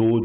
2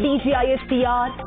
DGISPR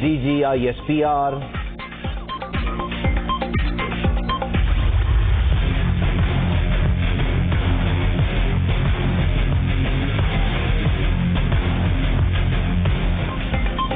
DGISPR।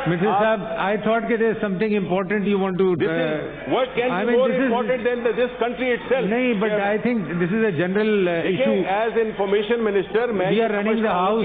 Mr. Saab, I thought that there is something important you want to... What can be more important than this country itself? No, but I think this is a general issue. As information minister, we are running the house.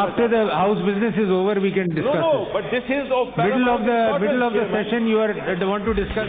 After the house business is over, we can discuss No, but this is of... Middle of the session, you want to discuss...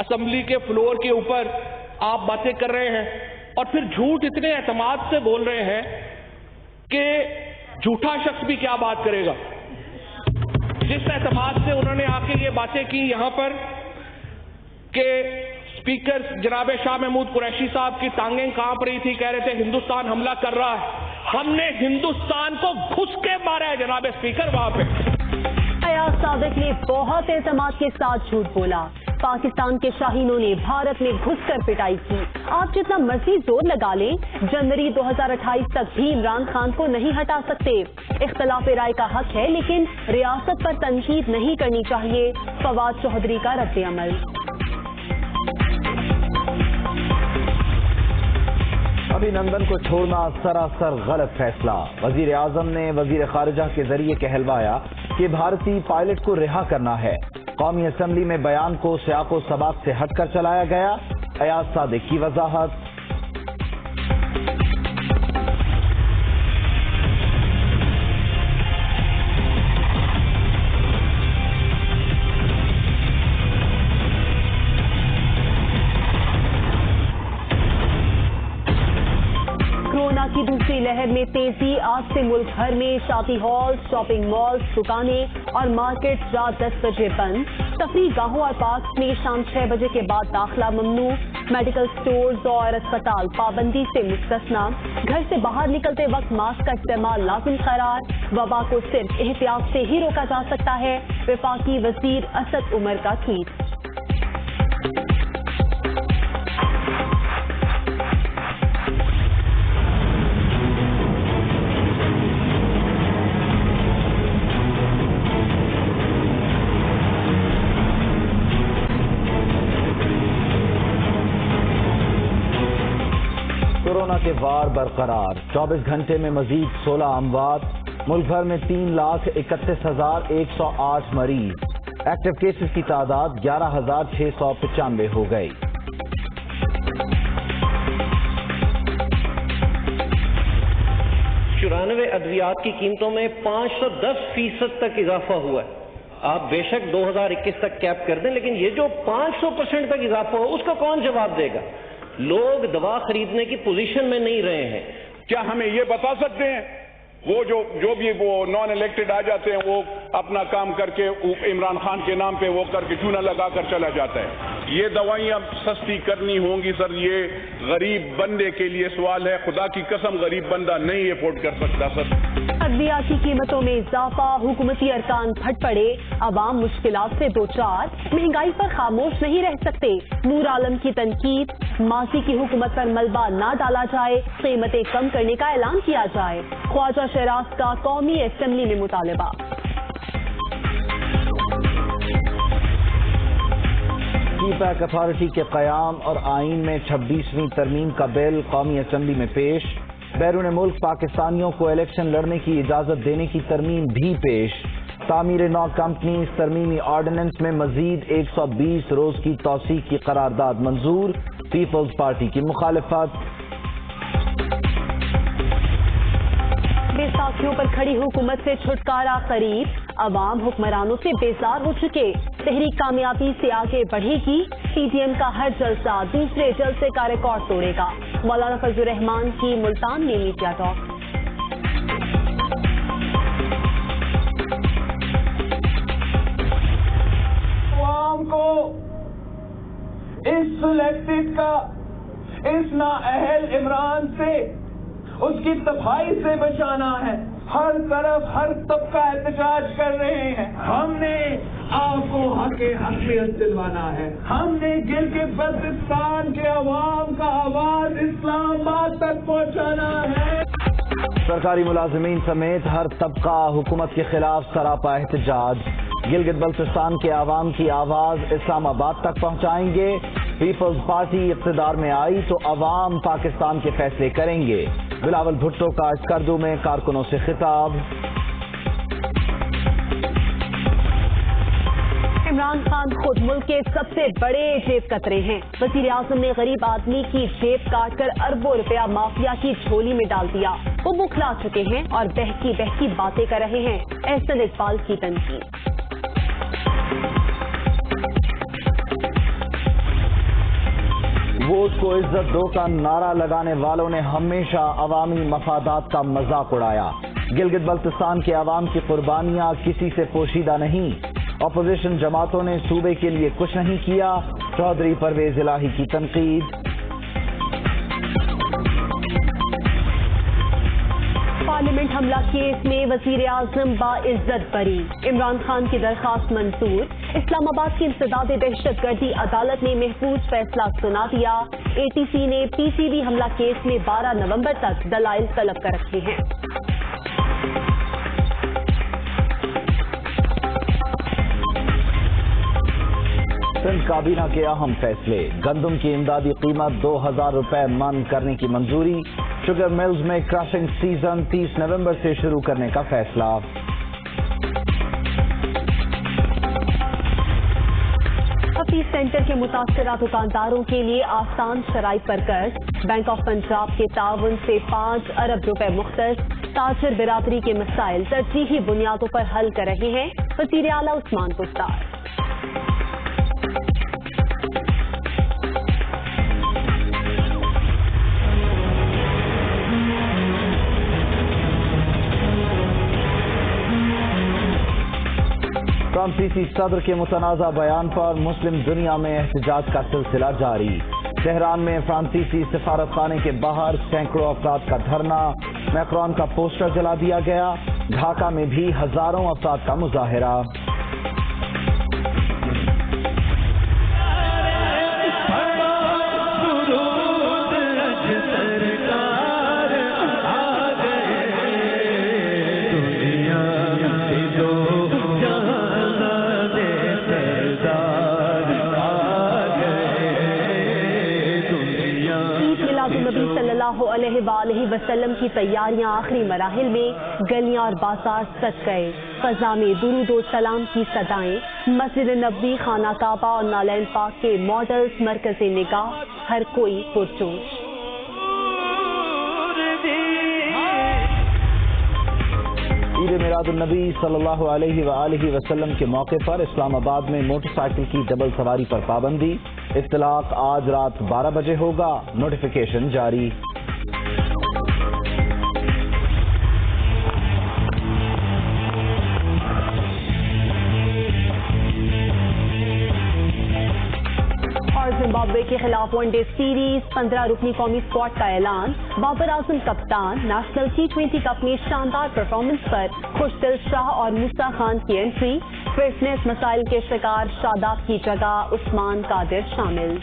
assembly کے floor کے اوپر آپ باتیں کر رہے ہیں اور پھر جھوٹ اتنے اعتماد سے بول رہے ہیں کہ جھوٹا شخص بھی کیا بات کرے گا. جس اعتماد سے انہوں نے آ کے یہ باتیں کی یہاں پر کہ اسپیکر جناب شاہ محمود قریشی صاحب کی ٹانگیں کانپ رہی تھی, کہہ رہے تھے ہندوستان حملہ کر رہا ہے. ہم نے ہندوستان کو گھس کے مارا ہے جناب اسپیکر وہاں پہ. ایاز صادق نے بہت اعتماد کے ساتھ جھوٹ بولا. پاکستان کے شاہینوں نے بھارت میں گھس کر پٹائی کی. آپ جتنا مرضی زور لگا لیں, جنوری 2028 تک بھی عمران خان کو نہیں ہٹا سکتے. اختلاف رائے کا حق ہے لیکن ریاست پر تنقید نہیں کرنی چاہیے. فواد چودھری کا رد عمل. ابھینندن کو چھوڑنا سراسر غلط فیصلہ. وزیر اعظم نے وزیر خارجہ کے ذریعے کہلوایا کہ بھارتی پائلٹ کو رہا کرنا ہے. قومی اسمبلی میں بیان کو سیاق و سباق سے ہٹ کر چلایا گیا. ایاز صادق کی وضاحت. کورونا کی دوسری لہر میں تیزی. آج سے ملک بھر میں شادی ہال, شاپنگ مالز, دکانیں اور مارکیٹ رات 10 بجے بند. تفریح گاہوں اور پارکس میں شام 6 بجے کے بعد داخلہ ممنوع. میڈیکل سٹورز اور اسپتال پابندی سے مستثنا. گھر سے باہر نکلتے وقت ماسک کا استعمال لازم قرار. وبا کو صرف احتیاط سے ہی روکا جا سکتا ہے. وفاقی وزیر اسد عمر کا ٹویٹ. کورونا کے وار برقرار. 24 گھنٹے میں مزید 16 اموات. ملک بھر میں 3,31,108 مریض. ایکٹیو کیسز کی تعداد 11,695 ہو گئی. چورانوے ادویات کی قیمتوں میں 510% تک اضافہ ہوا ہے. آپ بے شک 2021 تک کیپ کر دیں, لیکن یہ جو 500% تک اضافہ ہو اس کا کون جواب دے گا؟ لوگ دوا خریدنے کی پوزیشن میں نہیں رہے ہیں. کیا ہمیں یہ بتا سکتے ہیں وہ جو بھی وہ نان الیکٹڈ آ جاتے ہیں وہ اپنا کام کر کے عمران خان کے نام پہ وہ کر کے چونا لگا کر چلا جاتا ہے. یہ دوائیاں سستی کرنی ہوں گی سر. یہ غریب بندے کے لیے سوال ہے. خدا کی قسم غریب بندہ نہیں افورڈ کر سکتا سر. ادویات کی قیمتوں میں اضافہ. حکومتی ارکان پھٹ پڑے. عوام مشکلات سے دوچار. مہنگائی پر خاموش نہیں رہ سکتے. نور عالم کی تنقید. ماضی کی حکومت پر ملبہ نہ ڈالا جائے. قیمتیں کم کرنے کا اعلان کیا جائے. خواجہ شیراز کا قومی اسمبلی میں مطالبہ. سی پیک اتھارٹی کے قیام اور آئین میں 26ویں ترمیم کا بل قومی اسمبلی میں پیش. بیرون ملک پاکستانیوں کو الیکشن لڑنے کی اجازت دینے کی ترمیم بھی پیش. تعمیر نو کمپنیز ترمیمی آرڈیننس میں مزید 120 روز کی توسیع کی قرارداد منظور. پیپلز پارٹی کی مخالفت. بے ساکھیوں پر کھڑی حکومت سے چھٹکارا قریب. عوام حکمرانوں سے بیزار ہو چکے. تحریک کامیابی سے آگے بڑھے گی. پی ڈی ایم کا ہر جلسہ دوسرے جلسے کا ریکارڈ توڑے گا. مولانا فضل الرحمان کی ملتان میں میڈیا ٹاک. عوام کو اس سلیکٹڈ کا اس نااہل عمران سے اس کی تباہی سے بچانا ہے. ہر طرف ہر طبقہ احتجاج کر رہے ہیں. ہم نے آپ کو حقیقت دلوانا ہے. ہم نے گلگت بلتستان کے عوام کا آواز اسلام آباد تک پہنچانا ہے. سرکاری ملازمین سمیت ہر طبقہ حکومت کے خلاف سراپا احتجاج. گلگت بلتستان کے عوام کی آواز اسلام آباد تک پہنچائیں گے. پیپلز پارٹی اقتدار میں آئی تو عوام پاکستان کے فیصلے کریں گے. بلاول بھٹو کا اسکردو میں کارکنوں سے خطاب. عمران خان خود ملک کے سب سے بڑے جیب کترے ہیں. وزیر اعظم نے غریب آدمی کی جیب کاٹ کر اربوں روپیہ مافیا کی جھولی میں ڈال دیا. وہ بکھلا چکے ہیں اور بہکی باتیں کر رہے ہیں. احسن اقبال کی تنقید. ووٹ کو عزت دو کا نعرہ لگانے والوں نے ہمیشہ عوامی مفادات کا مذاق اڑایا. گلگت بلتستان کے عوام کی قربانیاں کسی سے پوشیدہ نہیں. اپوزیشن جماعتوں نے صوبے کے لیے کچھ نہیں کیا. چودھری پرویز الہی کی تنقید. پارلیمنٹ حملہ کیس میں وزیر اعظم باعزت بری. عمران خان کی درخواست منظور. اسلام آباد کی انسداد دہشت گردی عدالت نے محفوظ فیصلہ سنا دیا. اے ٹی سی نے پی سی بی حملہ کیس میں 12 نومبر تک دلائل طلب کر رکھے ہیں. سندھ کابینہ کے اہم فیصلے. گندم کی امدادی قیمت 2000 روپے من کرنے کی منظوری. شوگر ملز میں کراشنگ سیزن 30 نومبر سے شروع کرنے کا فیصلہ. حفیظ سینٹر کے متاثرہ دکانداروں کے لیے آسان شرائط پر قرض. بینک آف پنجاب کے تعاون سے 5 ارب روپے مختص. تاجر برادری کے مسائل ترجیحی بنیادوں پر حل کر رہے ہیں وزیر اعلیٰ عثمان بزدار. فرانسیسی صدر کے متنازع بیان پر مسلم دنیا میں احتجاج کا سلسلہ جاری. تہران میں فرانسیسی سفارت خانے کے باہر سینکڑوں افراد کا دھرنا. میکرون کا پوسٹر جلا دیا گیا. ڈھاکہ میں بھی ہزاروں افراد کا مظاہرہ. علیہ وآلہ وسلم کی تیاریاں آخری مراحل میں. گلیاں اور بازار سج گئے. فضا میں درود و سلام کی صدائیں. مسجد نبوی، خانہ کعبہ اور نالین پاک کے ماڈلز مرکز نگاہ. ہر کوئی پرجوش. عید میلاد النبی صلی اللہ علیہ وآلہ وسلم کے موقع پر اسلام آباد میں موٹر سائیکل کی ڈبل سواری پر پابندی. اطلاق آج رات 12 بجے ہوگا. نوٹیفیکیشن جاری. زمبابوے کے خلاف ون ڈے سیریز 15 رکنی قومی اسکواڈ کا اعلان. بابر اعظم کپتان. نیشنل T20 کپ میں شاندار پرفارمنس پر خوشدل شاہ اور موسیٰ خان کی انٹری. فٹنس مسائل کے شکار شاداب کی جگہ عثمان قادر شامل.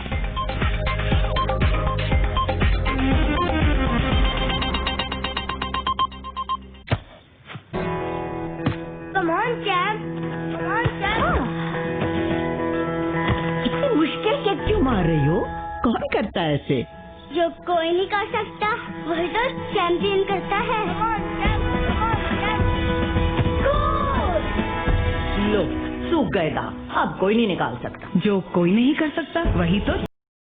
مار رہی ہو؟ کون کرتا ہے ایسے؟ جو کوئی نہیں کر سکتا وہی تو چیمپئن کرتا ہے. لو سوکھ گئے داغ، اب کوئی نہیں نکال سکتا. جو کوئی نہیں کر سکتا وہی تو